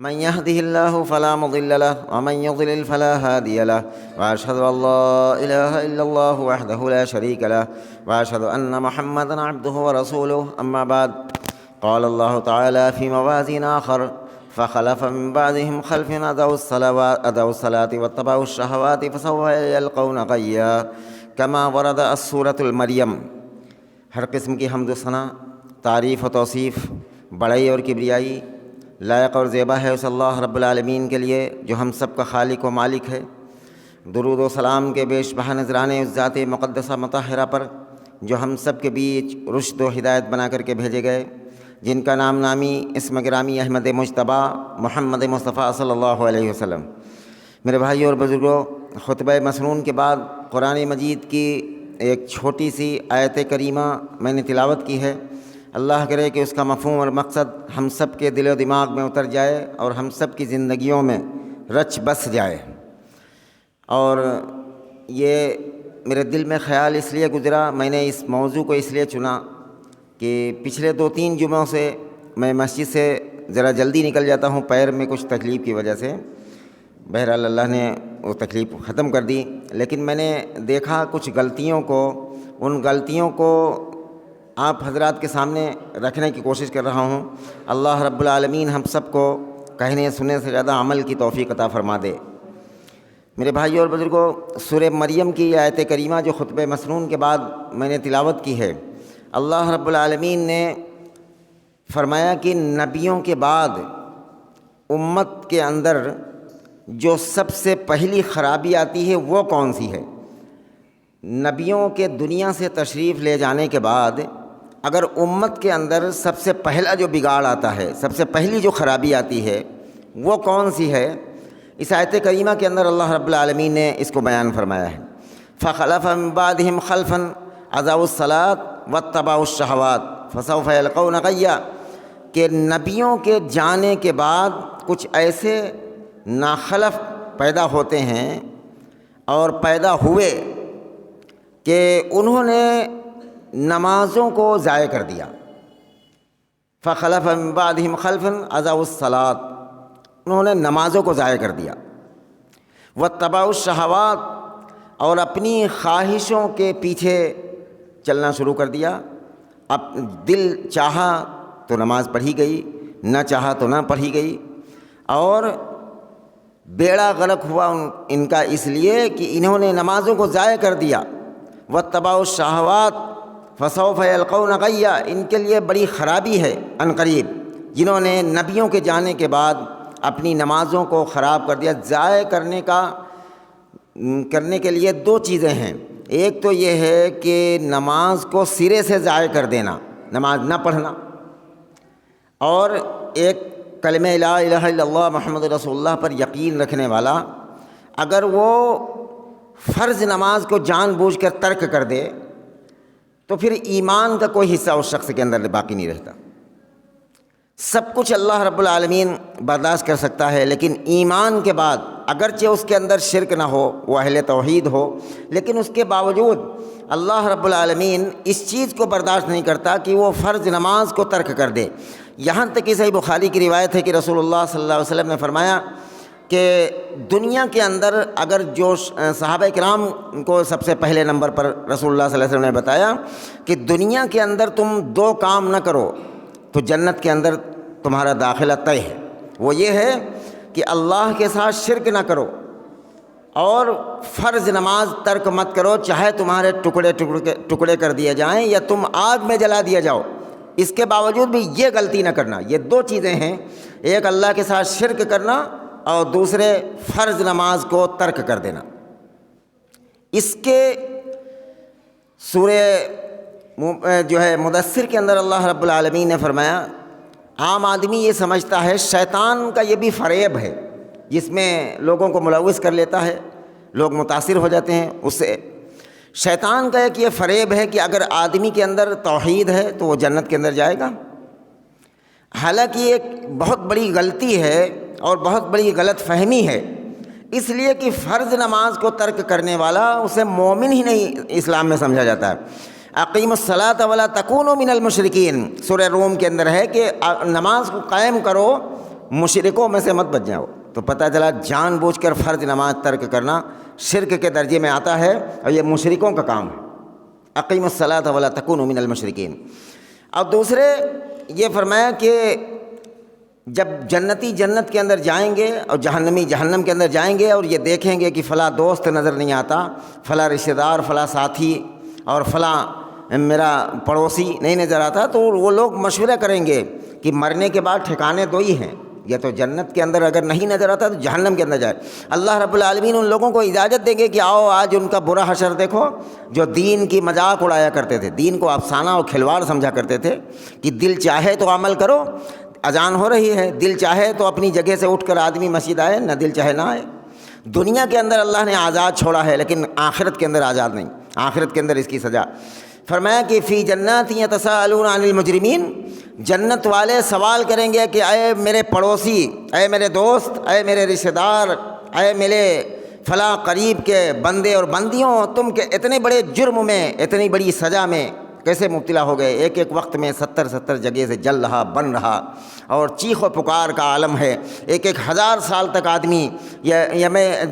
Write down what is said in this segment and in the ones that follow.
من يهده الله فلا مضل له ومن يضلل فلا هادي له وأشهد أن لا إله إلا الله وحده لا شريك له وأشهد أن محمدا عبده ورسوله. أما بعد، قال الله تعالى في موازين آخر: فخلف من بعدهم خلف أضاعوا الصلاة واتبعوا الشهوات فسوف يلقون غيا. كما ورد السورة المریم. ہر قسم کی حمد و ثنا، تعریف و توصیف، بڑائی اور کبریائی لائق اور زیبا ہے اس اللہ رب العالمین کے لیے جو ہم سب کا خالق و مالک ہے۔ درود و سلام کے بیش بہا نذرانے اس ذات مقدسہ مطہرہ پر جو ہم سب کے بیچ رشد و ہدایت بنا کر کے بھیجے گئے، جن کا نام نامی اسم گرامی احمد مجتبیٰ محمد مصطفیٰ صلی اللہ علیہ وسلم۔ میرے بھائیوں اور بزرگوں، خطبہ مسنون کے بعد قرآن مجید کی ایک چھوٹی سی آیت کریمہ میں نے تلاوت کی ہے۔ اللہ کرے کہ اس کا مفہوم اور مقصد ہم سب کے دل و دماغ میں اتر جائے اور ہم سب کی زندگیوں میں رچ بس جائے۔ اور یہ میرے دل میں خیال اس لیے گزرا، میں نے اس موضوع کو اس لیے چنا کہ پچھلے 2-3 جمعوں سے میں مسجد سے ذرا جلدی نکل جاتا ہوں، پیر میں کچھ تکلیف کی وجہ سے۔ بہرحال اللہ نے وہ تکلیف ختم کر دی، لیکن میں نے دیکھا کچھ غلطیوں کو، ان غلطیوں کو آپ حضرات کے سامنے رکھنے کی کوشش کر رہا ہوں۔ اللہ رب العالمین ہم سب کو کہنے سننے سے زیادہ عمل کی توفیق عطا فرما دے۔ میرے بھائیوں اور بزرگوں، سورہ مریم کی آیت کریمہ جو خطبہ مسنون کے بعد میں نے تلاوت کی ہے، اللہ رب العالمین نے فرمایا کہ نبیوں کے بعد امت کے اندر جو سب سے پہلی خرابی آتی ہے وہ کون سی ہے؟ نبیوں کے دنیا سے تشریف لے جانے کے بعد اگر امت کے اندر سب سے پہلا جو بگاڑ آتا ہے، سب سے پہلی جو خرابی آتی ہے وہ کون سی ہے؟ اس آیت کریمہ کے اندر اللہ رب العالمین نے اس کو بیان فرمایا ہے۔ فخلف من بعدهم خلفا اضاعوا الصلاة واتبعوا الشهوات فسوف يلقون غیا، کہ نبیوں کے جانے کے بعد کچھ ایسے ناخلف پیدا ہوتے ہیں اور پیدا ہوئے کہ انہوں نے نمازوں کو ضائع کر دیا۔ فخلف من بعدهم خلف اضاعوا الصلاة، انہوں نے نمازوں کو ضائع کر دیا۔ واتبعوا الشہوات، اور اپنی خواہشوں کے پیچھے چلنا شروع کر دیا۔ اب دل چاہا تو نماز پڑھی گئی، نہ چاہا تو نہ پڑھی گئی، اور بیڑا غرق ہوا ان کا اس لیے کہ انہوں نے نمازوں کو ضائع کر دیا۔ واتبعوا الشہوات فسوف یلقون غیا، ان کے لیے بڑی خرابی ہے عن قریب، جنہوں نے نبیوں کے جانے کے بعد اپنی نمازوں کو خراب کر دیا۔ ضائع کرنے کے لیے 2 چیزیں ہیں۔ ایک تو یہ ہے کہ نماز کو سرے سے ضائع کر دینا، نماز نہ پڑھنا، اور ایک کلمہ لا الہ الا اللہ محمد رسول اللہ پر یقین رکھنے والا اگر وہ فرض نماز کو جان بوجھ کر ترک کر دے تو پھر ایمان کا کوئی حصہ اس شخص کے اندر باقی نہیں رہتا۔ سب کچھ اللہ رب العالمین برداشت کر سکتا ہے، لیکن ایمان کے بعد اگرچہ اس کے اندر شرک نہ ہو، وہ اہل توحید ہو، لیکن اس کے باوجود اللہ رب العالمین اس چیز کو برداشت نہیں کرتا کہ وہ فرض نماز کو ترک کر دے۔ یہاں تک کہ صحیح بخاری کی روایت ہے کہ رسول اللہ صلی اللہ علیہ وسلم نے فرمایا کہ دنیا کے اندر اگر جو صحابہ کرام کو سب سے پہلے نمبر پر رسول اللہ صلی اللہ علیہ وسلم نے بتایا کہ دنیا کے اندر تم 2 کام نہ کرو تو جنت کے اندر تمہارا داخلہ طے ہے۔ وہ یہ ہے کہ اللہ کے ساتھ شرک نہ کرو اور فرض نماز ترک مت کرو، چاہے تمہارے ٹکڑے کر دیے جائیں یا تم آگ میں جلا دیا جاؤ، اس کے باوجود بھی یہ غلطی نہ کرنا۔ یہ 2 چیزیں ہیں، ایک اللہ کے ساتھ شرک کرنا اور دوسرے فرض نماز کو ترک کر دینا۔ اس کے سورہ جو ہے مدثر کے اندر اللہ رب العالمین نے فرمایا، عام آدمی یہ سمجھتا ہے شیطان کا یہ بھی فریب ہے جس میں لوگوں کو ملوث کر لیتا ہے، لوگ متاثر ہو جاتے ہیں اس سے۔ شیطان کا ایک یہ فریب ہے کہ اگر آدمی کے اندر توحید ہے تو وہ جنت کے اندر جائے گا، حالانکہ یہ ایک بہت بڑی غلطی ہے اور بہت بڑی غلط فہمی ہے، اس لیے کہ فرض نماز کو ترک کرنے والا اسے مومن ہی نہیں اسلام میں سمجھا جاتا ہے۔ اقیموا الصلاۃ ولا تکونوا من المشرکین، سورہ روم کے اندر ہے کہ نماز کو قائم کرو مشرکوں میں سے مت بچ جاؤ۔ تو پتہ چلا جان بوجھ کر فرض نماز ترک کرنا شرک کے درجے میں آتا ہے اور یہ مشرکوں کا کام ہے۔ اقیموا الصلاۃ ولا تکونوا من المشرکین۔ اور دوسرے یہ فرمایا کہ جب جنتی جنت کے اندر جائیں گے اور جہنمی جہنم کے اندر جائیں گے اور یہ دیکھیں گے کہ فلاں دوست نظر نہیں آتا، فلاں رشتہ دار، فلاں ساتھی اور فلاں میرا پڑوسی نہیں نظر آتا، تو وہ لوگ مشورہ کریں گے کہ مرنے کے بعد ٹھکانے دو ہی ہیں، یا تو جنت کے اندر اگر نہیں نظر آتا تو جہنم کے اندر جائے۔ اللہ رب العالمین ان لوگوں کو اجازت دیں گے کہ آؤ آج ان کا برا حشر دیکھو، جو دین کی مذاق اڑایا کرتے تھے، دین کو افسانہ اور کھلواڑ سمجھا کرتے تھے کہ دل چاہے تو عمل کرو، اذان ہو رہی ہے، دل چاہے تو اپنی جگہ سے اٹھ کر آدمی مسجد آئے، نہ دل چاہے نہ آئے۔ دنیا کے اندر اللہ نے آزاد چھوڑا ہے، لیکن آخرت کے اندر آزاد نہیں، آخرت کے اندر اس کی سزا۔ فرمایا کہ فی جنات یتساءلون عن المجرمین، جنت والے سوال کریں گے کہ اے میرے پڑوسی، اے میرے دوست، اے میرے رشتہ دار، اے میرے فلاں قریب کے بندے اور بندیوں، تم کے اتنے بڑے جرم میں، اتنی بڑی سزا میں کیسے مبتلا ہو گئے؟ ایک ایک وقت میں 70 جگہ سے جل رہا، بن رہا، اور چیخ و پکار کا عالم ہے۔ ایک 1000 سال تک آدمی، یہ میں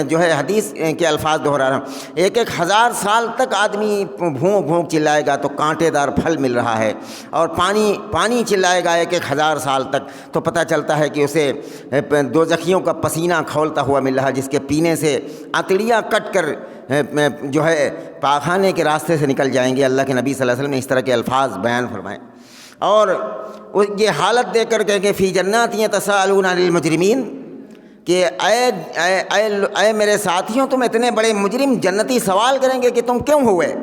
جو ہے حدیث کے الفاظ دہرا رہا ہوں، 1000 سال تک آدمی بھونک بھونک چلائے گا تو کانٹے دار پھل مل رہا ہے، اور پانی چلائے گا 1000 سال تک تو پتہ چلتا ہے کہ اسے دوزخیوں کا پسینہ کھولتا ہوا مل رہا ہے، جس کے پینے سے اتڑیاں کٹ کر جو ہے پاخانے کے راستے سے نکل جائیں گے۔ اللہ کے نبی صلی اللہ علیہ وسلم نے اس طرح کے الفاظ بیان فرمائے، اور یہ حالت دے کر کہ فی جنات یتساءلون عن المجرمین، کہ اے میرے ساتھیوں، تم اتنے بڑے مجرم، جنتی سوال کریں گے کہ تم کیوں ہوئے؟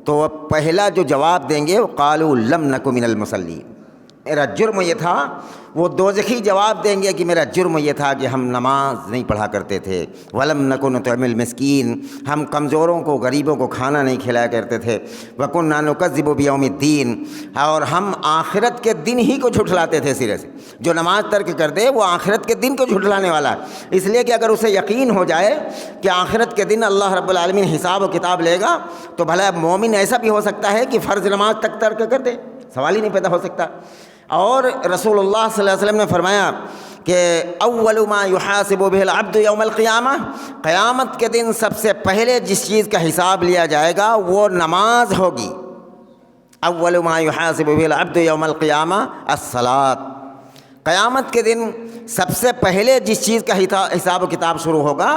تو پہلا جو جواب دیں گے وہ قالوا لم نک من المصلین، میرا جرم یہ تھا۔ وہ دوزخی جواب دیں گے کہ میرا جرم یہ تھا کہ ہم نماز نہیں پڑھا کرتے تھے، ولم نک نطعم المسکین، ہم کمزوروں کو، غریبوں کو کھانا نہیں کھلایا کرتے تھے، وکنا نکذب بیوم الدین، اور ہم آخرت کے دن ہی کو جھٹلاتے تھے سرے سے۔ جو نماز ترک کر دے وہ آخرت کے دن کو جھٹلانے والا ہے، اس لیے کہ اگر اسے یقین ہو جائے کہ آخرت کے دن اللہ رب العالمین حساب و کتاب لے گا، تو بھلا مومن ایسا بھی ہو سکتا ہے کہ فرض نماز تک ترک کر دے، سوال ہی نہیں پیدا ہو سکتا۔ اور رسول اللہ صلی اللہ علیہ وسلم نے فرمایا کہ اول ما یحاسب بہ العبد یوم القیامہ، قیامت کے دن سب سے پہلے جس چیز کا حساب لیا جائے گا وہ نماز ہوگی۔ اول ما یحاسب بہ العبد یوم القیامہ الصلاۃ، قیامت کے دن سب سے پہلے جس چیز کا حساب و کتاب شروع ہوگا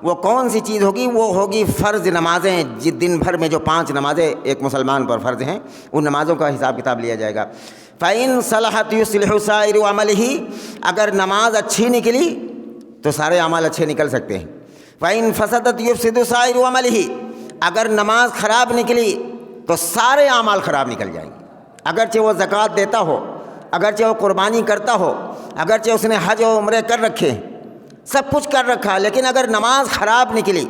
وہ کون سی چیز ہوگی؟ وہ ہوگی فرض نمازیں، جس دن بھر میں جو 5 نمازیں ایک مسلمان پر فرض ہیں، ان نمازوں کا حساب کتاب لیا جائے گا۔ فَإِن صَلَحَتْ يُصْلِحُ سَائِرُ عَمَلِهِ، اگر نماز اچھی نکلی تو سارے اعمال اچھے نکل سکتے ہیں۔ فَإِن فَسَدَتْ يُفْسِدُ سَائِرُ عَمَلِهِ، اگر نماز خراب نکلی تو سارے اعمال خراب نکل جائیں گے، اگرچہ وہ زکوٰۃ دیتا ہو، اگرچہ وہ قربانی کرتا ہو، اگرچہ اس نے حج و عمرے کر رکھے، سب کچھ کر رکھا، لیکن اگر نماز خراب نکلی۔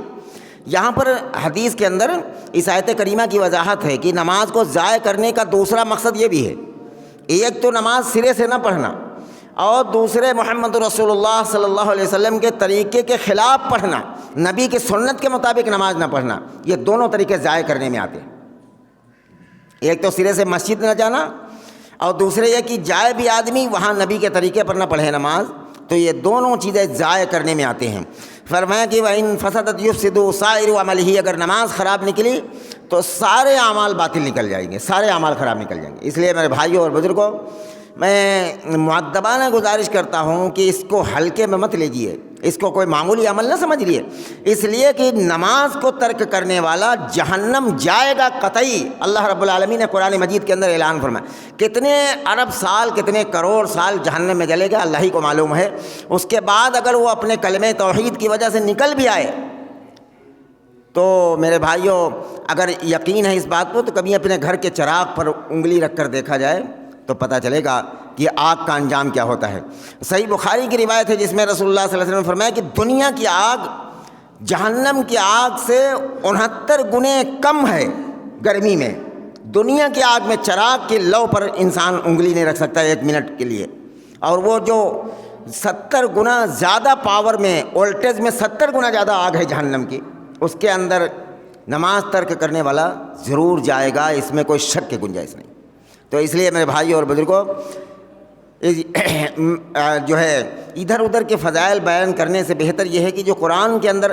یہاں پر حدیث کے اندر اس آیت کریمہ کی وضاحت ہے کہ نماز کو ضائع کرنے کا دوسرا مقصد یہ بھی ہے، ایک تو نماز سرے سے نہ پڑھنا، اور دوسرے محمد رسول اللہ صلی اللہ علیہ وسلم کے طریقے کے خلاف پڑھنا، نبی کی سنت کے مطابق نماز نہ پڑھنا، یہ دونوں طریقے ضائع کرنے میں آتے ہیں۔ ایک تو سرے سے مسجد نہ جانا، اور دوسرے یہ کہ جائے بھی آدمی وہاں نبی کے طریقے پر نہ پڑھے نماز، تو یہ دونوں چیزیں ضائع کرنے میں آتے ہیں۔ فرمایا کہ وَإِن فَسَدَتْ يُفْسِدُ سَائِرُ عَمَلِهِ، اگر نماز خراب نکلی تو سارے اعمال باطل نکل جائیں گے، سارے اعمال خراب نکل جائیں گے۔ اس لیے میرے بھائیوں اور بزرگوں، میں مؤدبانہ گزارش کرتا ہوں کہ اس کو ہلکے میں مت لیجیے، اس کو کوئی معمولی عمل نہ سمجھ لیے، اس لیے کہ نماز کو ترک کرنے والا جہنم جائے گا قطعی۔ اللہ رب العالمین نے قرآن مجید کے اندر اعلان فرمایا، کتنے ارب سال، کتنے کروڑ سال جہنم میں جلے گا اللہ ہی کو معلوم ہے۔ اس کے بعد اگر وہ اپنے کلمہ توحید کی وجہ سے نکل بھی آئے تو میرے بھائیوں، اگر یقین ہے اس بات کو تو کبھی اپنے گھر کے چراغ پر انگلی رکھ کر دیکھا جائے تو پتہ چلے گا کہ آگ کا انجام کیا ہوتا ہے۔ صحیح بخاری کی روایت ہے جس میں رسول اللہ صلی اللہ علیہ وسلم نے فرمایا کہ دنیا کی آگ جہنم کی آگ سے 69 گنے کم ہے گرمی میں۔ دنیا کی آگ میں چراغ کی لو پر انسان انگلی نہیں رکھ سکتا 1 منٹ کے لیے، اور وہ جو 70 گنا زیادہ پاور میں، وولٹیج میں 70 گنا زیادہ آگ ہے جہنم کی، اس کے اندر نماز ترک کرنے والا ضرور جائے گا، اس میں کوئی شک کی گنجائش نہیں۔ تو اس لیے میرے بھائیوں اور بزرگوں، جو ہے ادھر ادھر کے فضائل بیان کرنے سے بہتر یہ ہے کہ جو قرآن کے اندر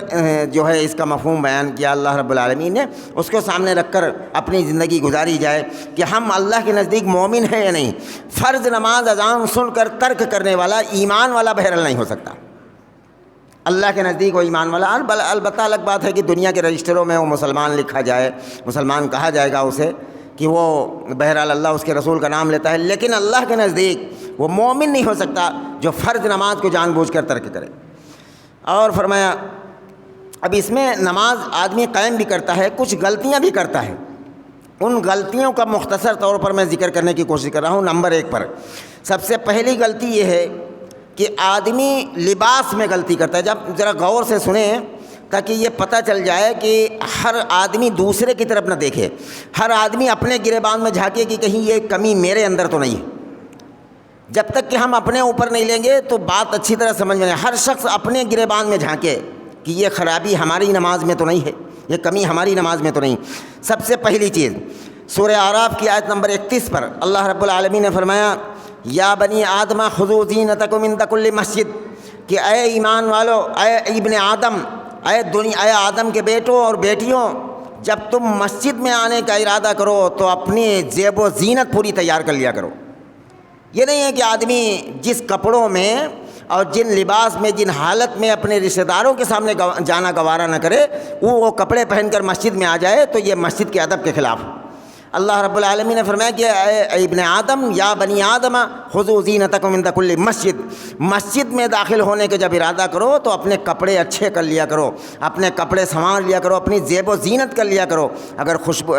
جو ہے اس کا مفہوم بیان کیا اللہ رب العالمین نے، اس کو سامنے رکھ کر اپنی زندگی گزاری جائے کہ ہم اللہ کے نزدیک مومن ہیں یا نہیں۔ فرض نماز اذان سن کر ترک کرنے والا ایمان والا بہرحال نہیں ہو سکتا، اللہ کے نزدیک وہ ایمان والا۔ البتہ الگ بات ہے کہ دنیا کے رجسٹروں میں وہ مسلمان لکھا جائے، مسلمان کہا جائے گا اسے کہ وہ بہرحال اللہ اس کے رسول کا نام لیتا ہے، لیکن اللہ کے نزدیک وہ مومن نہیں ہو سکتا جو فرض نماز کو جان بوجھ کر ترک کرے۔ اور فرمایا اب اس میں نماز آدمی قائم بھی کرتا ہے، کچھ غلطیاں بھی کرتا ہے، ان غلطیوں کا مختصر طور پر میں ذکر کرنے کی کوشش کر رہا ہوں۔ نمبر 1 پر سب سے پہلی غلطی یہ ہے کہ آدمی لباس میں غلطی کرتا ہے۔ جب ذرا غور سے سنیں تاکہ یہ پتہ چل جائے کہ ہر آدمی دوسرے کی طرف نہ دیکھے، ہر آدمی اپنے گریبان میں جھانکے کہ کہیں یہ کمی میرے اندر تو نہیں ہے۔ جب تک کہ ہم اپنے اوپر نہیں لیں گے تو بات اچھی طرح سمجھ میں نہیں۔ ہر شخص اپنے گریبان میں جھانکے کہ یہ خرابی ہماری نماز میں تو نہیں ہے، یہ کمی ہماری نماز میں تو نہیں۔ سب سے پہلی چیز سورہ اعراف کی آیت نمبر 31 پر اللہ رب العالمین نے فرمایا یا بنی آدم خذوا زینتکم عند کل مسجد، کہ اے ایمان والو، اے ابن آدم، اے آدم کے بیٹوں اور بیٹیوں، جب تم مسجد میں آنے کا ارادہ کرو تو اپنی زیب و زینت پوری تیار کر لیا کرو۔ یہ نہیں ہے کہ آدمی جس کپڑوں میں اور جن لباس میں، جن حالت میں اپنے رشتہ داروں کے سامنے جانا گوارا نہ کرے، وہ کپڑے پہن کر مسجد میں آ جائے تو یہ مسجد کے ادب کے خلاف۔ اللہ رب العالمین نے فرمایا کہ اے ابن آدم یا بنی آدم خذوا زینتکم عند کل مسجد، مسجد میں داخل ہونے کے جب ارادہ کرو تو اپنے کپڑے اچھے کر لیا کرو، اپنے کپڑے سنوار لیا کرو، اپنی زیب و زینت کر لیا کرو۔ اگر خوشبو،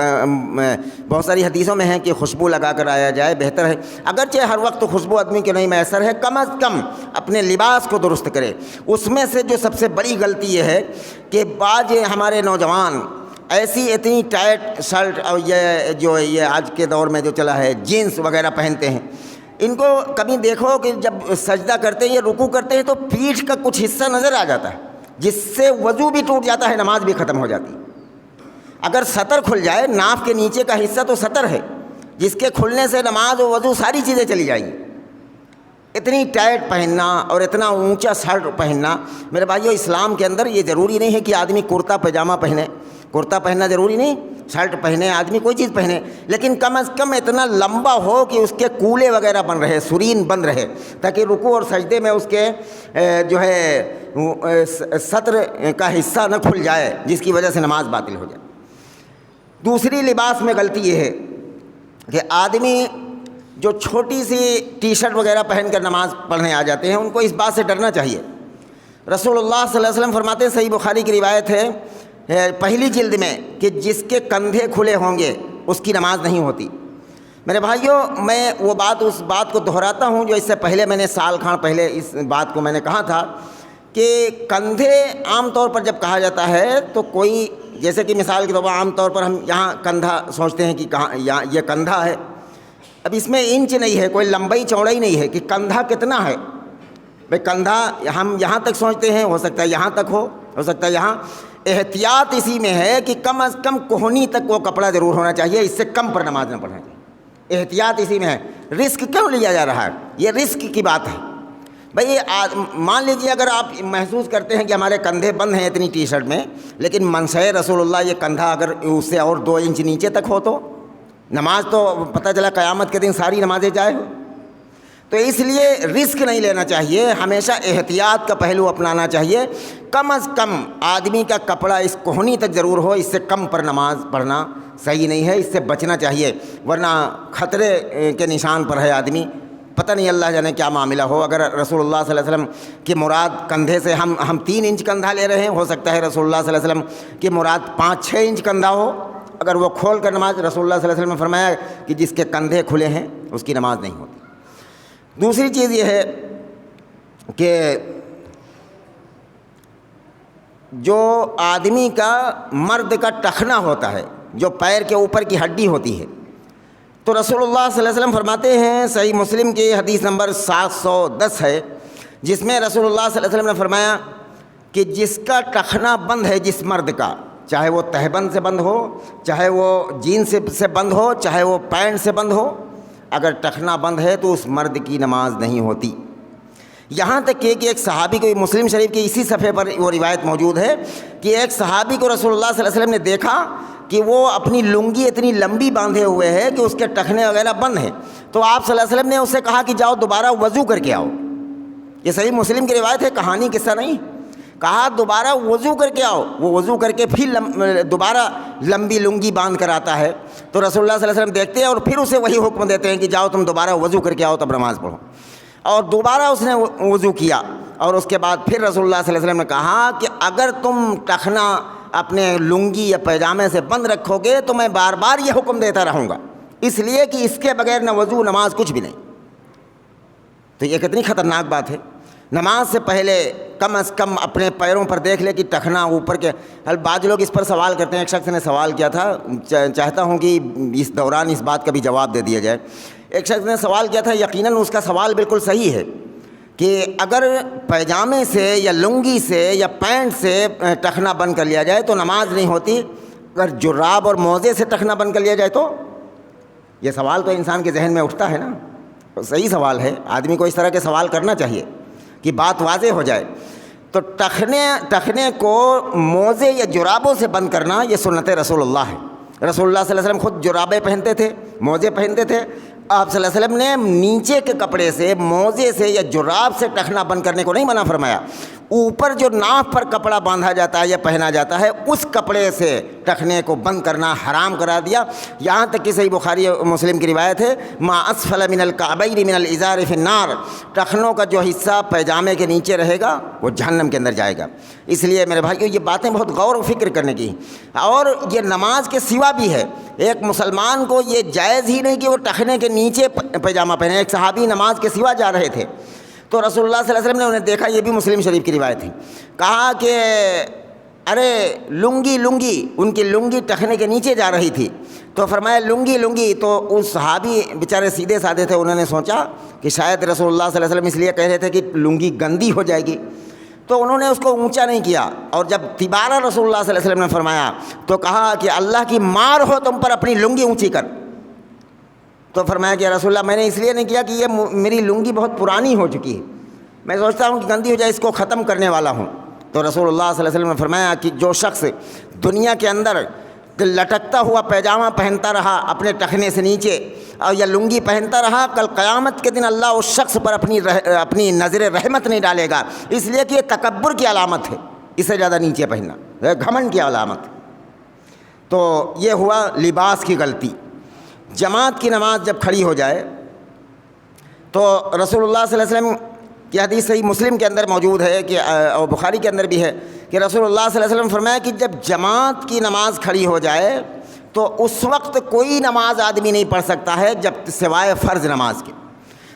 بہت ساری حدیثوں میں ہے کہ خوشبو لگا کر آیا جائے بہتر ہے، اگرچہ ہر وقت خوشبو آدمی کے نہیں میسر ہے، کم از کم اپنے لباس کو درست کرے۔ اس میں سے جو سب سے بڑی غلطی یہ ہے کہ بعض ہمارے نوجوان ایسی اتنی ٹائٹ شرٹ اور یہ آج کے دور میں جو چلا ہے جینس وغیرہ پہنتے ہیں۔ ان کو کبھی دیکھو کہ جب سجدہ کرتے ہیں یا رکوع کرتے ہیں تو پیٹھ کا کچھ حصہ نظر آ جاتا ہے، جس سے وضو بھی ٹوٹ جاتا ہے، نماز بھی ختم ہو جاتی ہے۔ اگر سطر کھل جائے، ناف کے نیچے کا حصہ تو سطر ہے، جس کے کھلنے سے نماز و وضو ساری چیزیں چلی جائیں گی۔ اتنی ٹائٹ پہننا اور اتنا اونچا شرٹ پہننا، میرے بھائیو اسلام کے اندر یہ ضروری نہیں ہے کہ آدمی کرتا پاجامہ پہنے، کرتا پہننا ضروری نہیں، شرٹ پہنے، آدمی کوئی چیز پہنے، لیکن کم از کم اتنا لمبا ہو کہ اس کے کولے وغیرہ بن رہے، سرین بند رہے، تاکہ رکوع اور سجدے میں اس کے جو ہے سطر کا حصہ نہ کھل جائے، جس کی وجہ سے نماز باطل ہو جائے۔ دوسری لباس میں غلطی یہ ہے کہ آدمی جو چھوٹی سی ٹی شرٹ وغیرہ پہن کر نماز پڑھنے آ جاتے ہیں، ان کو اس بات سے ڈرنا چاہیے۔ رسول اللہ صلی اللہ علیہ وسلم فرماتے ہیں، صحیح بخاری کی روایت ہے پہلی جلد میں، کہ جس کے کندھے کھلے ہوں گے اس کی نماز نہیں ہوتی۔ میرے بھائیوں، میں اس بات کو دہراتا ہوں جو اس سے پہلے میں نے سال کھان پہلے اس بات کو میں نے کہا تھا کہ کندھے عام طور پر جب کہا جاتا ہے تو کوئی، جیسے کہ مثال کے طور پر عام طور پر ہم یہاں کندھا سوچتے ہیں کہ کہاں یہ کندھا ہے۔ اب اس میں انچ نہیں ہے، کوئی لمبائی چوڑائی نہیں ہے کہ کندھا کتنا ہے۔ بھائی کندھا ہم یہاں تک سوچتے ہیں، ہو سکتا ہے یہاں تک ہو سکتا ہے یہاں۔ احتیاط اسی میں ہے کہ کم از کم کوہنی تک وہ کپڑا ضرور ہونا چاہیے، اس سے کم پر نماز نہ پڑھنا چاہیے۔ احتیاط اسی میں ہے۔ رسک کیوں لیا جا رہا ہے؟ یہ رسک کی بات ہے۔ بھائی مان لیجیے اگر آپ محسوس کرتے ہیں کہ ہمارے کندھے بند ہیں اتنی ٹی شرٹ میں، لیکن منشأ رسول اللہ یہ کندھا اگر اس سے اور 2 انچ نیچے تک ہو تو نماز تو پتہ چلا قیامت کے دن ساری نمازیں جائے ہو۔ تو اس لیے رسک نہیں لینا چاہیے، ہمیشہ احتیاط کا پہلو اپنانا چاہیے۔ کم از کم آدمی کا کپڑا اس کوہنی تک ضرور ہو، اس سے کم پر نماز پڑھنا صحیح نہیں ہے، اس سے بچنا چاہیے، ورنہ خطرے کے نشان پر ہے آدمی۔ پتہ نہیں اللہ جانے کیا معاملہ ہو۔ اگر رسول اللہ صلی اللہ علیہ وسلم کی مراد کندھے سے ہم 3 انچ کندھا لے رہے ہیں، ہو سکتا ہے رسول اللہ صلی اللہ علیہ وسلم کی مراد 5-6 انچ کندھا ہو۔ اگر وہ کھول کر نماز، رسول اللہ صلی اللہ علیہ وسلم نے فرمایا کہ جس کے کندھے کھلے ہیں اس کی نماز نہیں ہوتی۔ دوسری چیز یہ ہے کہ جو آدمی کا، مرد کا ٹخنا ہوتا ہے، جو پیر کے اوپر کی ہڈی ہوتی ہے، تو رسول اللہ صلی اللہ علیہ وسلم فرماتے ہیں، صحیح مسلم کی حدیث نمبر 710 ہے، جس میں رسول اللہ صلی اللہ علیہ وسلم نے فرمایا کہ جس کا ٹخنا بند ہے، جس مرد کا، چاہے وہ تہبند سے بند ہو، چاہے وہ جینس سے بند ہو، چاہے وہ پینٹ سے بند ہو، اگر ٹخنا بند ہے تو اس مرد کی نماز نہیں ہوتی۔ یہاں تک کہ ایک صحابی کو، مسلم شریف کے اسی صفحے پر وہ روایت موجود ہے کہ ایک صحابی کو رسول اللہ صلی اللہ علیہ وسلم نے دیکھا کہ وہ اپنی لنگی اتنی لمبی باندھے ہوئے ہے کہ اس کے ٹخنے وغیرہ بند ہیں، تو آپ صلی اللہ علیہ وسلم نے اسے کہا کہ جاؤ دوبارہ وضو کر کے آؤ۔ یہ صحیح مسلم کی روایت ہے، کہانی قصہ نہیں۔ کہا دوبارہ وضو کر کے آؤ، وہ وضو کر کے پھر دوبارہ لمبی لنگی باندھ کر آتا ہے، تو رسول اللہ صلی اللہ علیہ وسلم دیکھتے ہیں اور پھر اسے وہی حکم دیتے ہیں کہ جاؤ تم دوبارہ وضو کر کے آؤ تب نماز پڑھو۔ اور دوبارہ اس نے وضو کیا، اور اس کے بعد پھر رسول اللہ صلی اللہ علیہ وسلم نے کہا کہ اگر تم ٹخنا اپنے لنگی یا پیجامے سے بند رکھو گے تو میں بار بار یہ حکم دیتا رہوں گا، اس لیے کہ اس کے بغیر نہ وضو نماز کچھ بھی نہیں۔ تو یہ کتنی خطرناک بات ہے۔ نماز سے پہلے کم از کم اپنے پیروں پر دیکھ لے کہ ٹخنا اوپر کے۔ بعض لوگ اس پر سوال کرتے ہیں، ایک شخص نے سوال کیا تھا، چاہتا ہوں کہ اس دوران اس بات کا بھی جواب دے دیا جائے۔ ایک شخص نے سوال کیا تھا، یقیناً اس کا سوال بالکل صحیح ہے کہ اگر پیجامے سے یا لنگی سے یا پینٹ سے ٹخنا بند کر لیا جائے تو نماز نہیں ہوتی، اگر جراب اور موزے سے ٹخنا بند کر لیا جائے تو؟ یہ سوال تو انسان کے ذہن میں اٹھتا ہے نا، صحیح سوال ہے، آدمی کو اس طرح کے سوال کرنا چاہیے کہ بات واضح ہو جائے۔ تو ٹخنے کو موزے یا جرابوں سے بند کرنا یہ سنت رسول اللہ ہے۔ رسول اللہ صلی اللہ علیہ وسلم خود جرابیں پہنتے تھے، موزے پہنتے تھے۔ آپ صلی اللہ علیہ وسلم نے نیچے کے کپڑے سے، موزے سے یا جراب سے ٹخنا بند کرنے کو نہیں منع فرمایا، اوپر جو ناف پر کپڑا باندھا جاتا ہے یا پہنا جاتا ہے اس کپڑے سے ٹخنے کو بند کرنا حرام کرا دیا۔ یہاں تک کہ صحیح بخاری مسلم کی روایت ہے، ما اسفل من الکعبین من الازار فی النار، ٹخنوں کا جو حصہ پیجامے کے نیچے رہے گا وہ جہنم کے اندر جائے گا۔ اس لیے میرے بھائیو یہ باتیں بہت غور و فکر کرنے کی، اور یہ نماز کے سوا بھی ہے۔ ایک مسلمان کو یہ جائز ہی نہیں کہ وہ ٹخنے کے نیچے پیجامہ پہنے۔ ایک صحابی نماز کے سوا جا رہے تھے تو رسول اللہ صلی اللہ علیہ وسلم نے انہیں دیکھا، یہ بھی مسلم شریف کی روایت ہے، کہا کہ ارے لنگی، ان کی لنگی ٹخنے کے نیچے جا رہی تھی، تو فرمایا لنگی، تو اس صحابی بیچارے سیدھے سادے تھے، انہوں نے سوچا کہ شاید رسول اللہ صلی اللہ علیہ وسلم اس لیے کہہ رہے تھے کہ لنگی گندی ہو جائے گی، تو انہوں نے اس کو اونچا نہیں کیا، اور جب تیبارہ رسول اللہ صلی اللہ علیہ وسلم نے فرمایا تو کہا کہ اللہ کی مار ہو تم پر، اپنی لنگی اونچی کر۔ تو فرمایا کہ رسول اللہ میں نے اس لیے نہیں کیا کہ یہ میری لنگی بہت پرانی ہو چکی ہے، میں سوچتا ہوں کہ گندی ہو جائے، اس کو ختم کرنے والا ہوں۔ تو رسول اللہ صلی اللہ علیہ وسلم نے فرمایا کہ جو شخص دنیا کے اندر لٹکتا ہوا پیجامہ پہنتا رہا اپنے ٹخنے سے نیچے اور یا لنگی پہنتا رہا، کل قیامت کے دن اللہ اس شخص پر اپنی نظر رحمت نہیں ڈالے گا، اس لیے کہ یہ تکبر کی علامت ہے، اس سے زیادہ نیچے پہننا گھمنڈ کی علامت۔ تو یہ ہوا لباس کی غلطی۔ جماعت کی نماز جب کھڑی ہو جائے تو رسول اللہ صلی اللہ علیہ وسلم کی حدیث صحیح مسلم کے اندر موجود ہے کہ اور بخاری کے اندر بھی ہے کہ رسول اللہ صلی اللہ علیہ وسلم فرمایا کہ جب جماعت کی نماز کھڑی ہو جائے تو اس وقت کوئی نماز آدمی نہیں پڑھ سکتا ہے جب سوائے فرض نماز کے۔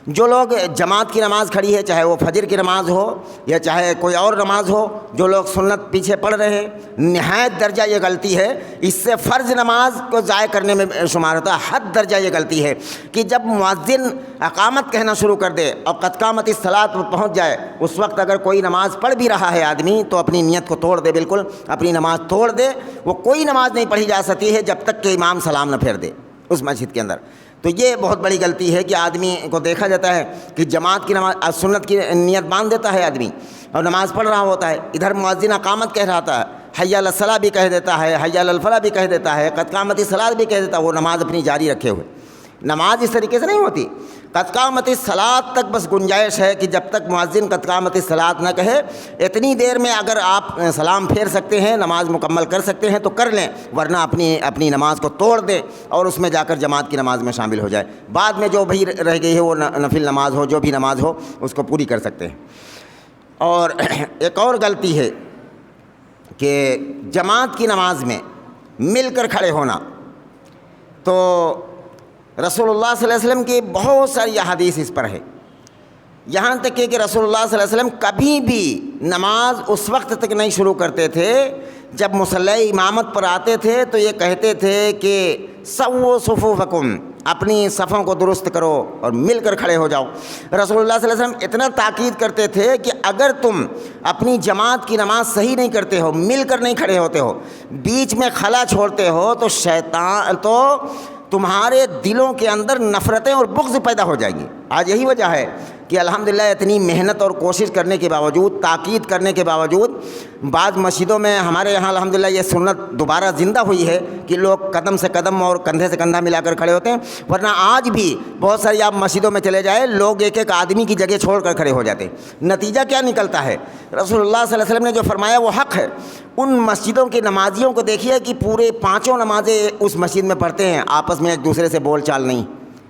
جو لوگ جماعت کی نماز کھڑی ہے، چاہے وہ فجر کی نماز ہو یا چاہے کوئی اور نماز ہو، جو لوگ سنت پیچھے پڑھ رہے ہیں، نہایت درجہ یہ غلطی ہے، اس سے فرض نماز کو ضائع کرنے میں شمار ہوتا ہے۔ حد درجہ یہ غلطی ہے کہ جب مؤذن اقامت کہنا شروع کر دے اور قد قامت الصلاۃ پر پہنچ جائے، اس وقت اگر کوئی نماز پڑھ بھی رہا ہے آدمی تو اپنی نیت کو توڑ دے، بالکل اپنی نماز توڑ دے۔ وہ کوئی نماز نہیں پڑھی جا سکتی ہے جب تک کہ امام سلام نہ پھیر دے اس مسجد کے اندر۔ تو یہ بہت بڑی غلطی ہے کہ آدمی کو دیکھا جاتا ہے کہ جماعت کی نماز، سنت کی نیت باندھ دیتا ہے آدمی اور نماز پڑھ رہا ہوتا ہے، ادھر مؤذن اقامت کہہ رہا تھا، حی علی الصلاۃ بھی کہہ دیتا ہے، حی علی الفلاح بھی کہہ دیتا ہے، قد قامت الصلاۃ بھی کہہ دیتا ہے، وہ نماز اپنی جاری رکھے ہوئے۔ نماز اس طریقے سے نہیں ہوتی۔ قد قامت الصلاۃ تک بس گنجائش ہے کہ جب تک مؤذن قد قامت الصلاۃ نہ کہے، اتنی دیر میں اگر آپ سلام پھیر سکتے ہیں، نماز مکمل کر سکتے ہیں تو کر لیں، ورنہ اپنی نماز کو توڑ دیں اور اس میں جا کر جماعت کی نماز میں شامل ہو جائے۔ بعد میں جو بھی رہ گئی ہے وہ نفل نماز ہو، جو بھی نماز ہو اس کو پوری کر سکتے ہیں۔ اور ایک اور غلطی ہے کہ جماعت کی نماز میں مل کر کھڑے ہونا۔ تو رسول اللہ صلی اللہ علیہ وسلم کی بہت ساری احادیث اس پر ہے، یہاں تک کہ رسول اللہ صلی اللہ علیہ وسلم کبھی بھی نماز اس وقت تک نہیں شروع کرتے تھے جب مصلی امامت پر آتے تھے تو یہ کہتے تھے کہ سووا صفوفکم، اپنی صفوں کو درست کرو اور مل کر کھڑے ہو جاؤ۔ رسول اللہ صلی اللہ علیہ وسلم اتنا تاکید کرتے تھے کہ اگر تم اپنی جماعت کی نماز صحیح نہیں کرتے ہو، مل کر نہیں کھڑے ہوتے ہو، بیچ میں خلا چھوڑتے ہو تو تمہارے دلوں کے اندر نفرتیں اور بغض پیدا ہو جائیں گی۔ آج یہی وجہ ہے کہ الحمدللہ اتنی محنت اور کوشش کرنے کے باوجود، تاکید کرنے کے باوجود، بعض مسجدوں میں ہمارے یہاں الحمدللہ یہ سنت دوبارہ زندہ ہوئی ہے کہ لوگ قدم سے قدم اور کندھے سے کندھا ملا کر کھڑے ہوتے ہیں، ورنہ آج بھی بہت ساری آپ مسجدوں میں چلے جائیں، لوگ ایک ایک آدمی کی جگہ چھوڑ کر کھڑے ہو جاتے ہیں۔ نتیجہ کیا نکلتا ہے؟ رسول اللہ صلی اللہ علیہ وسلم نے جو فرمایا وہ حق ہے۔ ان مسجدوں کے نمازیوں کو دیکھیے کہ پورے 5 نمازیں اس مسجد میں پڑھتے ہیں، آپس میں ایک دوسرے سے بول چال نہیں،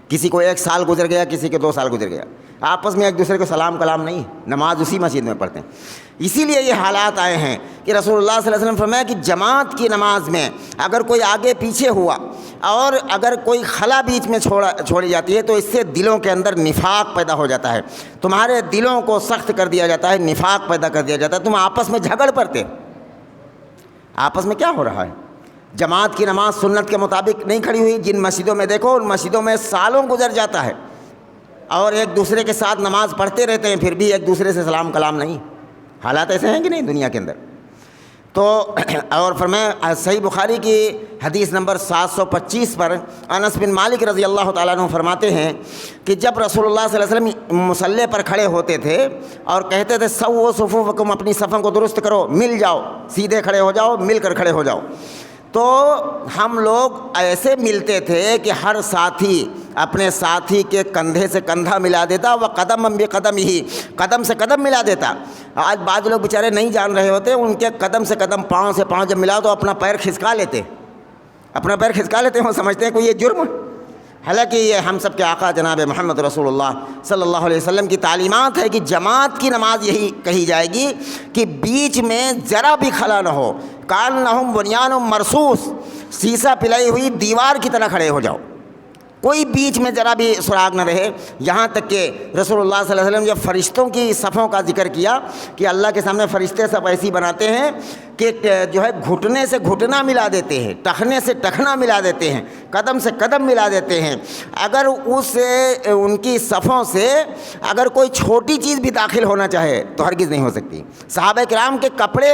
کسی کو 1 سال گزر گیا، کسی کے 2 سال گزر گیا، آپس میں ایک دوسرے کو سلام کلام نہیں، نماز اسی مسجد میں پڑھتے ہیں۔ اسی لیے یہ حالات آئے ہیں کہ رسول اللہ صلی اللہ علیہ وسلم فرمایا کہ جماعت کی نماز میں اگر کوئی آگے پیچھے ہوا اور اگر کوئی خلا بیچ میں چھوڑی جاتی ہے تو اس سے دلوں کے اندر نفاق پیدا ہو جاتا ہے، تمہارے دلوں کو سخت کر دیا جاتا ہے، نفاق پیدا کر دیا جاتا ہے، تم آپس میں جھگڑ پڑتے۔ آپس میں کیا ہو رہا ہے؟ جماعت کی نماز سنت کے مطابق نہیں کھڑی ہوئی۔ جن مسجدوں میں دیکھو، ان مسجدوں میں سالوں گزر جاتا ہے اور ایک دوسرے کے ساتھ نماز پڑھتے رہتے ہیں، پھر بھی ایک دوسرے سے سلام کلام نہیں۔ حالات ایسے ہیں کہ نہیں دنیا کے اندر؟ تو اور فرمایا صحیح بخاری کی حدیث نمبر 725 پر انس بن مالک رضی اللہ تعالیٰ عنہ فرماتے ہیں کہ جب رسول اللہ صلی اللہ علیہ وسلم مصلی پر کھڑے ہوتے تھے اور کہتے تھے سووا صفوفکم، اپنی صفوں کو درست کرو، مل جاؤ، سیدھے کھڑے ہو جاؤ، مل کر کھڑے ہو جاؤ، تو ہم لوگ ایسے ملتے تھے کہ ہر ساتھی اپنے ساتھی کے کندھے سے کندھا ملا دیتا، وہ قدم بقدم ہی، قدم سے قدم ملا دیتا۔ آج بعض لوگ بیچارے نہیں جان رہے ہوتے، ان کے قدم سے قدم، پاؤں سے پاؤں جب ملا تو اپنا پیر کھسکا لیتے، وہ سمجھتے ہیں کوئی یہ جرم، حالانکہ یہ ہم سب کے آقا جناب محمد رسول اللہ صلی اللہ علیہ وسلم کی تعلیمات ہے کہ جماعت کی نماز یہی کہی جائے گی کہ بیچ میں ذرا بھی خلا نہ ہو، کانہم بنیان مرصوص، سیسا پلائی ہوئی دیوار کی طرح کھڑے ہو جاؤ، کوئی بیچ میں ذرا بھی سراغ نہ رہے۔ یہاں تک کہ رسول اللہ صلی اللہ علیہ وسلم جب فرشتوں کی صفوں کا ذکر کیا کہ اللہ کے سامنے فرشتے سب ایسی بناتے ہیں کہ جو ہے گھٹنے سے گھٹنا ملا دیتے ہیں، ٹخنے سے ٹخنا ملا دیتے ہیں، قدم سے قدم ملا دیتے ہیں، اگر ان کی صفوں سے اگر کوئی چھوٹی چیز بھی داخل ہونا چاہے تو ہرگز نہیں ہو سکتی۔ صحابہ کرام کے کپڑے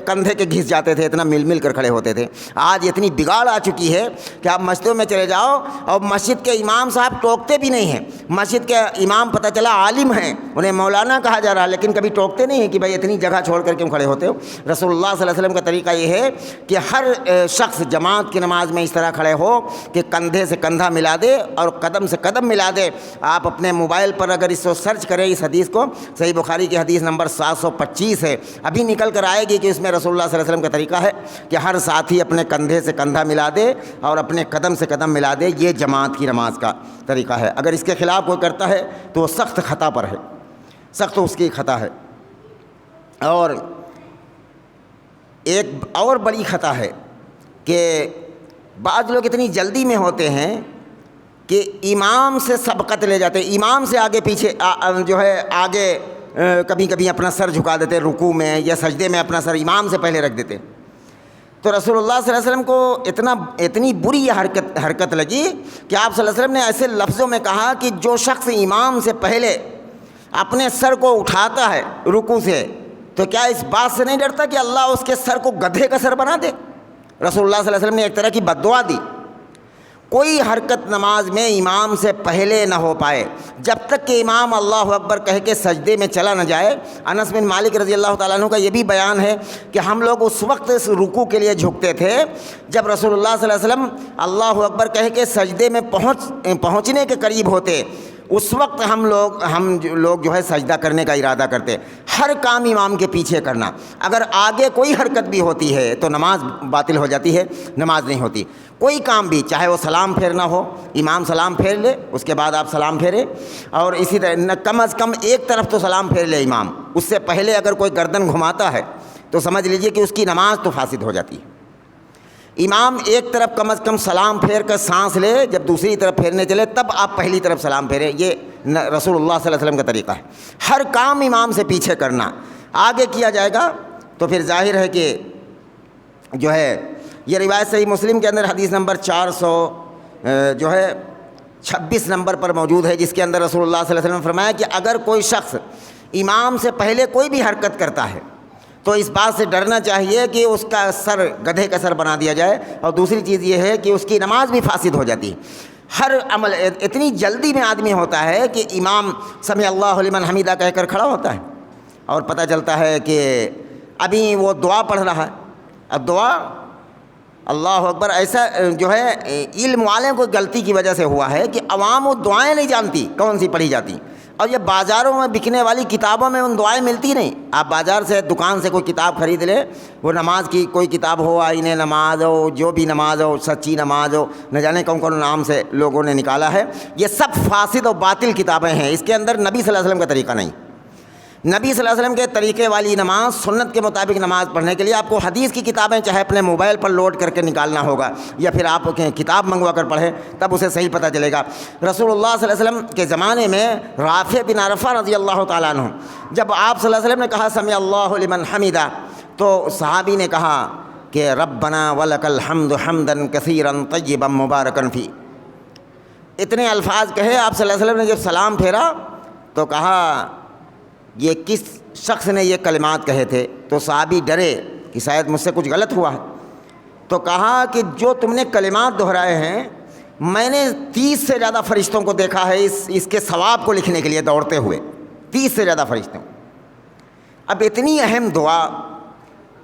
کندھے کے گھس جاتے تھے، اتنا مل مل کر کھڑے ہوتے تھے۔ آج اتنی بگاڑ آ چکی ہے کہ آپ مسجدوں میں چلے جاؤ اور مسجد کے امام صاحب ٹوکتے بھی نہیں ہیں۔ مسجد کے امام پتہ چلا عالم ہیں، انہیں مولانا کہا جا رہا ہے، لیکن کبھی ٹوکتے نہیں ہیں کہ بھائی اتنی جگہ چھوڑ کر کیوں کھڑے ہوتے ہو۔ رسول اللہ صلی اللہ علیہ وسلم کا طریقہ یہ ہے کہ ہر شخص جماعت کی نماز میں اس طرح کھڑے ہو کہ کندھے سے کندھا ملا دے اور قدم سے قدم ملا دے۔ آپ اپنے موبائل پر اگر اس کو سرچ کریں اس حدیث کو، صحیح بخاری کی حدیث نمبر 725 ہے، ابھی نکل کر آئے گی کہ اس میں رسول اللہ صلی اللہ علیہ وسلم کا طریقہ ہے کہ ہر ساتھی اپنے کندھے سے کندھا ملا دے اور اپنے قدم سے قدم ملا دے۔ یہ جماعت کی نماز کا طریقہ ہے۔ اگر اس کے خلاف کوئی کرتا ہے تو وہ سخت خطا پر ہے، سخت اس کی خطا ہے۔ اور ایک اور بڑی خطا ہے کہ بعض لوگ اتنی جلدی میں ہوتے ہیں کہ امام سے سبقت لے جاتے ہیں، امام سے آگے پیچھے جو ہے آگے کبھی کبھی اپنا سر جھکا دیتے ہیں رکوع میں یا سجدے میں، اپنا سر امام سے پہلے رکھ دیتے۔ تو رسول اللہ صلی اللہ علیہ وسلم کو اتنی بری یہ حرکت لگی کہ آپ صلی اللہ علیہ وسلم نے ایسے لفظوں میں کہا کہ جو شخص امام سے پہلے اپنے سر کو اٹھاتا ہے رکوع سے تو کیا اس بات سے نہیں ڈرتا کہ اللہ اس کے سر کو گدھے کا سر بنا دے؟ رسول اللہ صلی اللہ علیہ وسلم نے ایک طرح کی بد دعا دی۔ کوئی حرکت نماز میں امام سے پہلے نہ ہو پائے جب تک کہ امام اللہ اکبر کہہ کے سجدے میں چلا نہ جائے۔ انس بن مالک رضی اللہ تعالیٰ عنہ کا یہ بھی بیان ہے کہ ہم لوگ اس وقت اس رکوع کے لیے جھکتے تھے جب رسول اللہ صلی اللہ علیہ وسلم اللہ اکبر کہہ کے سجدے میں پہنچنے کے قریب ہوتے، اس وقت ہم لوگ جو ہے سجدہ کرنے کا ارادہ کرتے۔ ہر کام امام کے پیچھے کرنا، اگر آگے کوئی حرکت بھی ہوتی ہے تو نماز باطل ہو جاتی ہے، نماز نہیں ہوتی۔ کوئی کام بھی، چاہے وہ سلام پھیرنا ہو، امام سلام پھیر لے اس کے بعد آپ سلام پھیرے، اور اسی طرح کم از کم ایک طرف تو سلام پھیر لے امام، اس سے پہلے اگر کوئی گردن گھماتا ہے تو سمجھ لیجئے کہ اس کی نماز تو فاسد ہو جاتی ہے۔ امام ایک طرف کم از کم سلام پھیر کر سانس لے، جب دوسری طرف پھیرنے چلے تب آپ پہلی طرف سلام پھیریں۔ یہ رسول اللہ صلی اللہ علیہ وسلم کا طریقہ ہے۔ ہر کام امام سے پیچھے کرنا، آگے کیا جائے گا تو پھر ظاہر ہے کہ جو ہے یہ روایت صحیح مسلم کے اندر حدیث نمبر 426 نمبر پر موجود ہے، جس کے اندر رسول اللہ صلی اللہ علیہ وسلم نے فرمایا کہ اگر کوئی شخص امام سے پہلے کوئی بھی حرکت کرتا ہے تو اس بات سے ڈرنا چاہیے کہ اس کا سر گدھے کا سر بنا دیا جائے. اور دوسری چیز یہ ہے کہ اس کی نماز بھی فاسد ہو جاتی ہے. ہر عمل اتنی جلدی میں آدمی ہوتا ہے کہ امام سمع اللہ لمن حمیدہ کہہ کر کھڑا ہوتا ہے اور پتہ چلتا ہے کہ ابھی وہ دعا پڑھ رہا ہے. اب دعا اللہ اکبر ایسا جو ہے علم والوں کو غلطی کی وجہ سے ہوا ہے کہ عوام وہ دعائیں نہیں جانتی کون سی پڑھی جاتی. اور یہ بازاروں میں بکنے والی کتابوں میں ان دعائیں ملتی نہیں. آپ بازار سے دکان سے کوئی کتاب خرید لیں, وہ نماز کی کوئی کتاب ہو, آئین نماز ہو, جو بھی نماز ہو, سچی نماز ہو, نہ جانے کون کون نام سے لوگوں نے نکالا ہے, یہ سب فاسد و باطل کتابیں ہیں. اس کے اندر نبی صلی اللہ علیہ وسلم کا طریقہ نہیں. نبی صلی اللہ علیہ وسلم کے طریقے والی نماز, سنت کے مطابق نماز پڑھنے کے لیے آپ کو حدیث کی کتابیں چاہے اپنے موبائل پر لوڈ کر کے نکالنا ہوگا یا پھر آپ کتاب منگوا کر پڑھیں, تب اسے صحیح پتہ چلے گا. رسول اللہ صلی اللہ علیہ وسلم کے زمانے میں رافع بن عرفہ رضی اللہ تعالیٰ عنہ, جب آپ صلی اللہ علیہ وسلم نے کہا سمع اللہ لمن حمیدہ, تو صحابی نے کہا کہ ربنا ولک الحمد حمدا کثیرا طیبا مبارکا فی. اتنے الفاظ کہے آپ صلی اللہ علیہ وسلم نے. جب سلام پھیرا تو کہا یہ کس شخص نے یہ کلمات کہے تھے؟ تو صحابی ڈرے کہ شاید مجھ سے کچھ غلط ہوا ہے. تو کہا کہ جو تم نے کلمات دہرائے ہیں, میں نے 30 سے زیادہ فرشتوں کو دیکھا ہے اس کے ثواب کو لکھنے کے لیے دوڑتے ہوئے. 30 سے زیادہ فرشتوں. اب اتنی اہم دعا,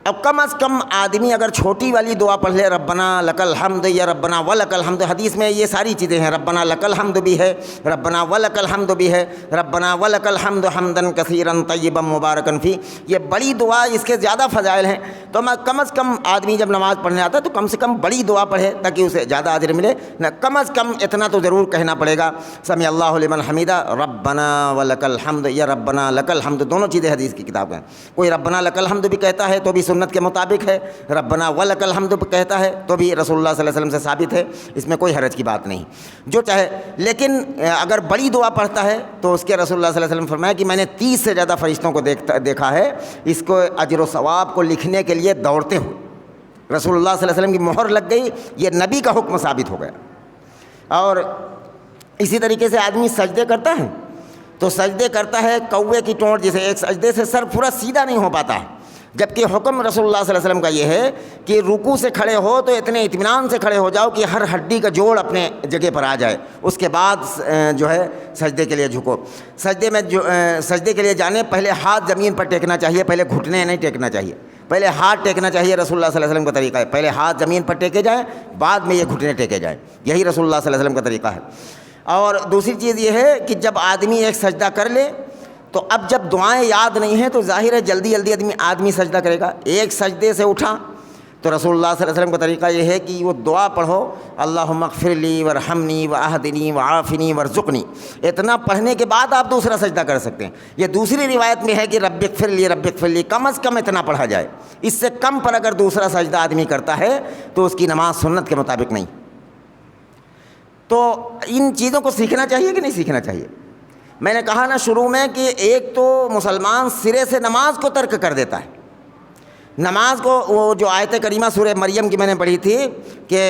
اب کم از کم آدمی اگر چھوٹی والی دعا پڑھ لے, ربنا لک الحمد یا ربنا ولک الحمد, حدیث میں یہ ساری چیزیں ہیں, ربنا لک الحمد بھی ہے, ربنا ولک الحمد بھی ہے, ربنا ولک الحمد حمدا کثیرا طیبا مبارکا فی, یہ بڑی دعا, اس کے زیادہ فضائل ہیں. تو میں کم از کم آدمی جب نماز پڑھنے آتا ہے تو کم سے کم بڑی دعا پڑھے تاکہ اسے زیادہ اجر ملے. نہ کم از کم اتنا تو ضرور کہنا پڑے گا, سمع اللہ لمن حمیدہ, ربنا ولک الحمد یا ربنا لک الحمد, دونوں چیزیں حدیث کی کتاب ہیں. کوئی ربنا لک الحمد بھی کہتا ہے تو بھی سنت کے مطابق ہے, ربنا ولک الحمد کہتا ہے تو بھی رسول اللہ صلی اللہ علیہ وسلم سے ثابت ہے, اس میں کوئی حرج کی بات نہیں, جو چاہے. لیکن اگر بڑی دعا پڑھتا ہے تو اس کے رسول اللہ صلی اللہ علیہ وسلم فرمایا کہ میں نے 30 سے زیادہ فرشتوں کو دیکھا ہے اس کو اجر و ثواب کو لکھنے کے لیے دوڑتے ہوئے. رسول اللہ صلی اللہ علیہ وسلم کی مہر لگ گئی, یہ نبی کا حکم ثابت ہو گیا. اور اسی طریقے سے آدمی سجدے کرتا ہے تو سجدے کرتا ہے کوے کی ٹونٹ جیسے, ایک سجدے سے سر پورا سیدھا نہیں ہو پاتا ہے, جبکہ حکم رسول اللہ صلی اللہ علیہ وسلم کا یہ ہے کہ رکوع سے کھڑے ہو تو اتنے اطمینان سے کھڑے ہو جاؤ کہ ہر ہڈی کا جوڑ اپنے جگہ پر آ جائے, اس کے بعد جو ہے سجدے کے لیے جھکو. سجدے کے لیے جانے پہلے ہاتھ زمین پر ٹیکنا چاہیے, پہلے گھٹنے نہیں ٹیکنا چاہیے, پہلے ہاتھ ٹیکنا چاہیے. رسول اللہ صلی اللہ علیہ وسلم کا طریقہ ہے پہلے ہاتھ زمین پر ٹیکے جائیں, بعد میں یہ گھٹنے ٹیکے جائیں, یہی رسول اللہ صلی اللہ علیہ وسلم کا طریقہ ہے. اور دوسری چیز یہ ہے کہ جب آدمی ایک سجدہ کر لے تو اب جب دعائیں یاد نہیں ہیں تو ظاہر ہے جلدی جلدی آدمی سجدہ کرے گا. ایک سجدے سے اٹھا تو رسول اللہ صلی اللہ علیہ وسلم کا طریقہ یہ ہے کہ وہ دعا پڑھو, اللہم اغفر لی ورحمنی واہدنی وعافنی وارزقنی. اتنا پڑھنے کے بعد آپ دوسرا سجدہ کر سکتے ہیں. یہ دوسری روایت میں ہے کہ رب اغفر لی رب اغفر لی, کم از کم اتنا پڑھا جائے. اس سے کم پر اگر دوسرا سجدہ آدمی کرتا ہے تو اس کی نماز سنت کے مطابق نہیں. تو ان چیزوں کو سیکھنا چاہیے کہ نہیں سیکھنا چاہیے؟ میں نے کہا نا شروع میں کہ ایک تو مسلمان سرے سے نماز کو ترک کر دیتا ہے. نماز کو, وہ جو آیت کریمہ سورہ مریم کی میں نے پڑھی تھی کہ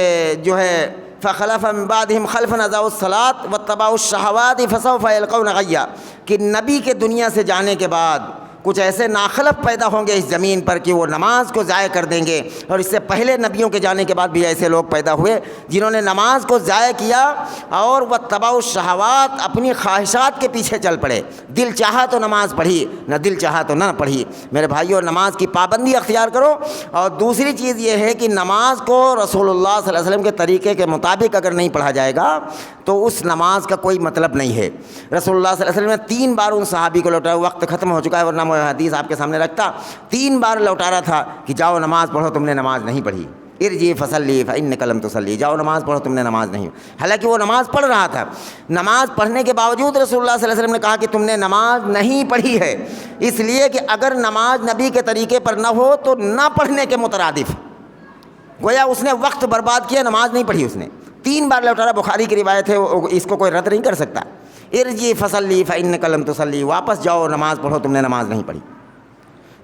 جو ہے فخلف من بعدہم خلف اضاعوا الصلاۃ واتبعوا الشہوات فسوف یلقون غیا, کہ نبی کے دنیا سے جانے کے بعد کچھ ایسے ناخلف پیدا ہوں گے اس زمین پر کہ وہ نماز کو ضائع کر دیں گے. اور اس سے پہلے نبیوں کے جانے کے بعد بھی ایسے لوگ پیدا ہوئے جنہوں نے نماز کو ضائع کیا اور وہ تباہ الشہوات, اپنی خواہشات کے پیچھے چل پڑے. دل چاہا تو نماز پڑھی, نہ دل چاہا تو نہ پڑھی. میرے بھائیو, نماز کی پابندی اختیار کرو. اور دوسری چیز یہ ہے کہ نماز کو رسول اللہ صلی اللہ علیہ وسلم کے طریقے کے مطابق اگر نہیں پڑھا جائے گا تو اس نماز کا کوئی مطلب نہیں ہے. رسول اللہ صلی اللہ علیہ وسلم نے 3 بار ان صحابی کو لوٹایا, وقت ختم ہو چکا ہے ورنہ حدیث آپ کے سامنے رکھتا. 3 بار لوٹا رہا تھا کہ جاؤ نماز پڑھو, تم نے نماز نہیں پڑھی. ارجع فصلی فانک لم تصلی, جاؤ نماز پڑھو, تم نے نماز نہیں. حالانکہ وہ نماز پڑھ رہا تھا. نماز پڑھنے کے باوجود رسول اللہ صلی اللہ علیہ وسلم نے کہا کہ تم نے نماز نہیں پڑھی ہے, اس لیے کہ اگر نماز نبی کے طریقے پر نہ ہو تو نہ پڑھنے کے مترادف. گویا اس نے وقت برباد کیا, نماز نہیں پڑھی اس نے. 3 بار لوٹا رہا, بخاری کی روایت ہے, اس کو کوئی رد نہیں کر سکتا. ارجع فصلی فانک لم تصلی, واپس جاؤ نماز پڑھو, تم نے نماز نہیں پڑھی.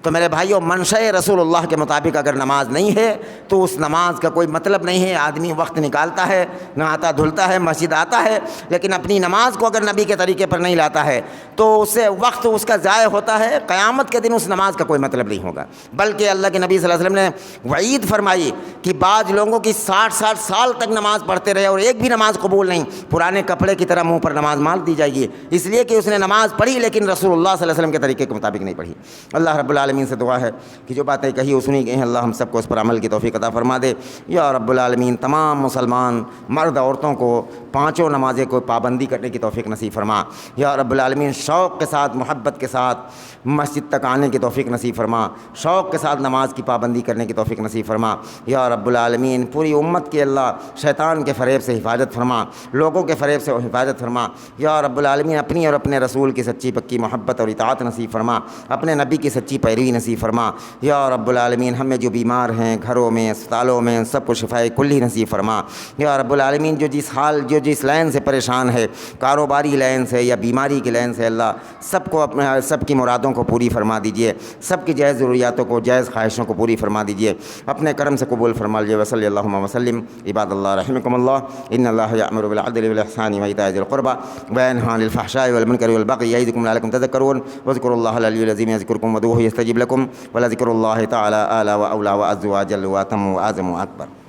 تو میرے بھائیوں منشأ رسول اللہ کے مطابق اگر نماز نہیں ہے تو اس نماز کا کوئی مطلب نہیں ہے. آدمی وقت نکالتا ہے, نہاتا دھلتا ہے, مسجد آتا ہے, لیکن اپنی نماز کو اگر نبی کے طریقے پر نہیں لاتا ہے تو اس سے وقت اس کا ضائع ہوتا ہے. قیامت کے دن اس نماز کا کوئی مطلب نہیں ہوگا. بلکہ اللہ کے نبی صلی اللہ علیہ وسلم نے وعید فرمائی کہ بعض لوگوں کی 60 سال تک نماز پڑھتے رہے اور ایک بھی نماز قبول نہیں, پرانے کپڑے کی طرح منہ پر نماز مال دی جائے گی, اس لیے کہ اس نے نماز پڑھی لیکن رسول اللہ صلی اللہ علیہ وسلم کے طریقے کے مطابق نہیں پڑھی. اللہ رب العالمین سے دعا ہے کہ جو باتیں کہی وہ سنی گئی ہیں, اللہ ہم سب کو اس پر عمل کی توفیق عطا فرما دے. یا رب العالمین تمام مسلمان مرد عورتوں کو 5 نمازیں کو پابندی کرنے کی توفیق نصیب فرما. یا رب العالمین شوق کے ساتھ, محبت کے ساتھ مسجد تک آنے کی توفیق نصیب فرما, شوق کے ساتھ نماز کی پابندی کرنے کی توفیق نصیب فرما. یا رب العالمین پوری امت کی اللہ شیطان کے فریب سے حفاظت فرما, لوگوں کے فریب سے حفاظت فرما. یا رب العالمین اپنی اور اپنے رسول کی سچی پکی محبت اور اطاعت نصیب فرما, اپنے نبی کی سچی پیروی نصیب فرما. یا رب العالمین ہمیں جو بیمار ہیں گھروں میں اسپتالوں میں سب کو شفائے کلی نصیب فرما. یا رب العالمین جو جس لائن سے پریشان ہے, کاروباری لائن سے یا بیماری کی لائن سے, اللہ سب کو اپنے سب کی مرادوں کو پوری فرما دیجیے, سب کی جائز ضروریاتوں کو جائز خواہشوں کو پوری فرما دیجیے, اپنے کرم سے قبول فرما لیجیے. وصلی اللہم وسلم. عباد اللہ رحمکم اللہ, ان اللہ یأمر بالعدل والإحسان وإیتاء ذی القربى وینہی عن الفحشاء والمنکر والبغی یعظکم لعلکم تذکرون. واذکروا اللہ العلی العظیم یذکرکم وادعوہ یستجب لکم ولذکر اللہ تعالی اعلی واولی واعز واجل واتم واعظم واکبر.